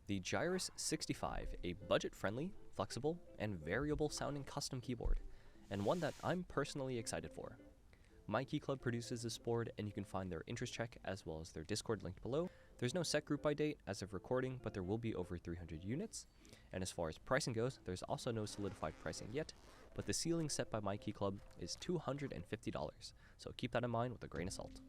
The JRIS65, a budget-friendly, flexible, and variable-sounding custom keyboard, and one that I'm personally excited for. My Key Club produces this board, and you can find their interest check as well as their Discord linked below. There's no set group by date as of recording, but there will be over 300 units. And as far as pricing goes, there's also no solidified pricing yet, but the ceiling set by My Key Club is $250, so keep that in mind with a grain of salt.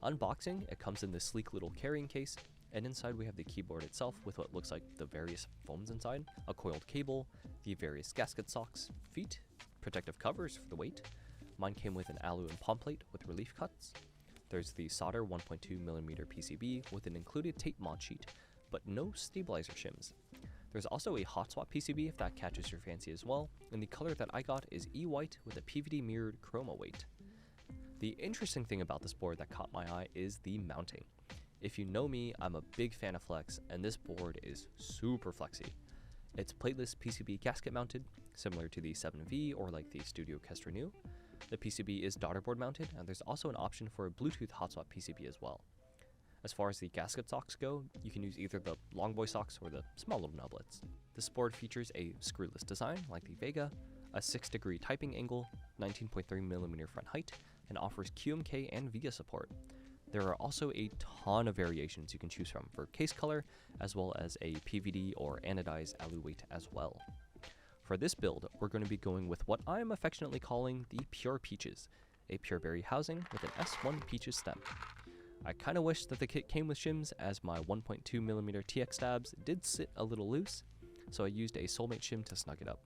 Unboxing, it comes in this sleek little carrying case, and inside we have the keyboard itself with what looks like the various foams inside, a coiled cable, the various gasket socks, feet, protective covers for the weight. Mine came with an alu and palm plate with relief cuts. There's the solder 1.2mm PCB with an included tape mod sheet, but no stabilizer shims. There's also a hot swap PCB if that catches your fancy as well, and the color that I got is E-white with a PVD mirrored chroma weight. The interesting thing about this board that caught my eye is the mounting. If you know me, I'm a big fan of flex, and this board is super flexy. It's plateless PCB gasket mounted, similar to the 7V or like the Studio Orchestra New. The PCB is daughterboard mounted, and there's also an option for a Bluetooth hot swap PCB as well. As far as the gasket socks go, you can use either the long boy socks or the small little nublets. This board features a screwless design like the Vega, a 6-degree typing angle, 19.3mm front height, and offers QMK and VIA support. There are also a ton of variations you can choose from for case color, as well as a PVD or anodized alu weight as well. For this build, we're going to be going with what I'm affectionately calling the Pure Peaches, a pure berry housing with an S1 Peaches stem. I kinda wish that the kit came with shims, as my 1.2mm TX stabs did sit a little loose, so I used a Soulmate shim to snug it up.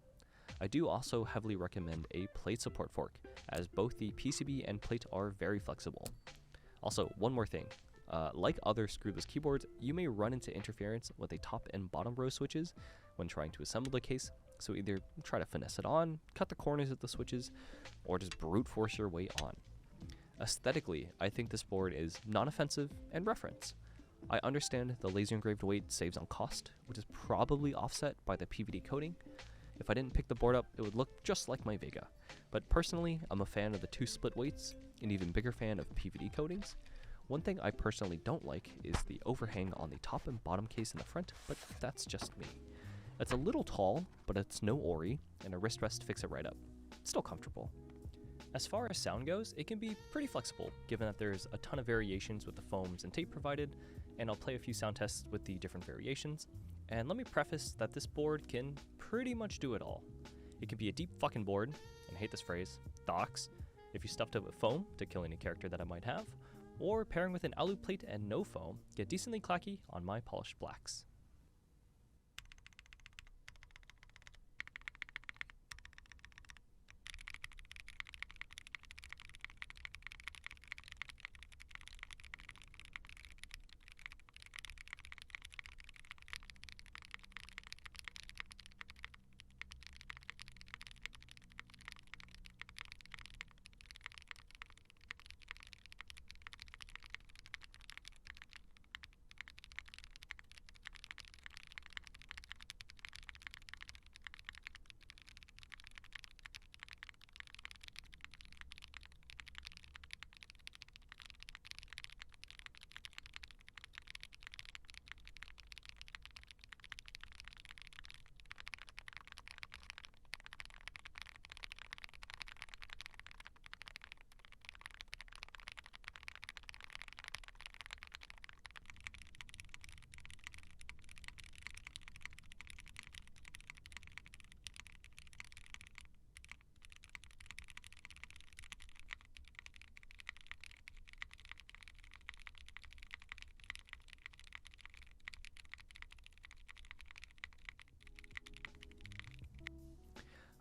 I do also heavily recommend a plate support fork, as both the PCB and plate are very flexible. Also, one more thing. Like other screwless keyboards, you may run into interference with the top and bottom row switches when trying to assemble the case, so either try to finesse it on, cut the corners of the switches, or just brute force your way on. Aesthetically, I think this board is non-offensive and reference. I understand the laser engraved weight saves on cost, which is probably offset by the PVD coating. If I didn't pick the board up, it would look just like my Vega. But personally, I'm a fan of the 2 split weights, an even bigger fan of PVD coatings. One thing I personally don't like is the overhang on the top and bottom case in the front, but that's just me. It's a little tall, but it's no Ori, and a wrist rest fixes it right up. Still comfortable. As far as sound goes, it can be pretty flexible, given that there's a ton of variations with the foams and tape provided, and I'll play a few sound tests with the different variations. And let me preface that this board can pretty much do it all. It can be a deep fucking board, and I hate this phrase, docs, if you stuffed it with foam to kill any character that I might have, or pairing with an Alu Plate and no foam, get decently clacky on my polished blacks.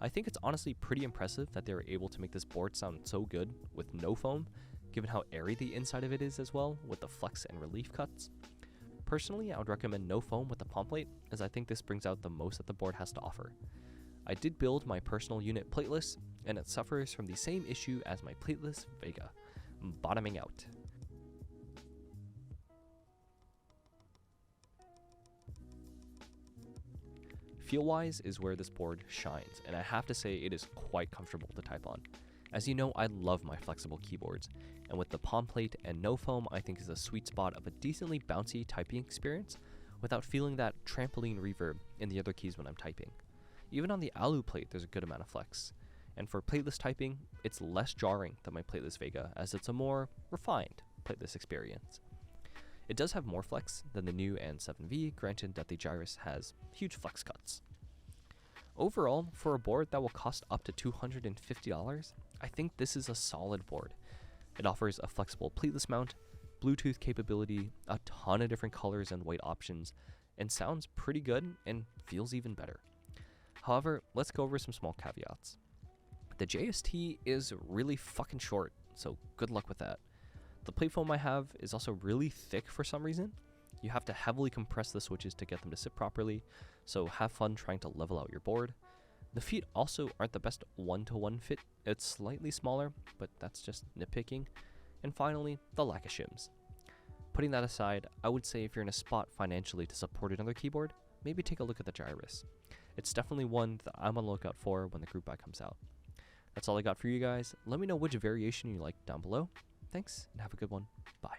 I think it's honestly pretty impressive that they were able to make this board sound so good with no foam, given how airy the inside of it is as well, with the flex and relief cuts. Personally, I would recommend no foam with the palm plate, as I think this brings out the most that the board has to offer. I did build my personal unit Plateless, and it suffers from the same issue as my Plateless Vega, bottoming out. Feel-wise is where this board shines, and I have to say it is quite comfortable to type on. As you know, I love my flexible keyboards, and with the palm plate and no foam, I think is a sweet spot of a decently bouncy typing experience without feeling that trampoline reverb in the other keys when I'm typing. Even on the Alu Plate, there's a good amount of flex. And for plateless typing, it's less jarring than my Plateless Vega, as it's a more refined plateless experience. It does have more flex than the new N7V, granted that the JRIS has huge flex cuts. Overall, for a board that will cost up to $250, I think this is a solid board. It offers a flexible plateless mount, Bluetooth capability, a ton of different colors and weight options, and sounds pretty good and feels even better. However, let's go over some small caveats. The JST is really fucking short, so good luck with that. The plate foam I have is also really thick for some reason. You have to heavily compress the switches to get them to sit properly, so have fun trying to level out your board. The feet also aren't the best one-to-one fit. It's slightly smaller, but that's just nitpicking. And finally, the lack of shims. Putting that aside, I would say if you're in a spot financially to support another keyboard, maybe take a look at the JRIS. It's definitely one that I'm on the lookout for when the group buy comes out. That's all I got for you guys. Let me know which variation you like down below. Thanks, and have a good one. Bye.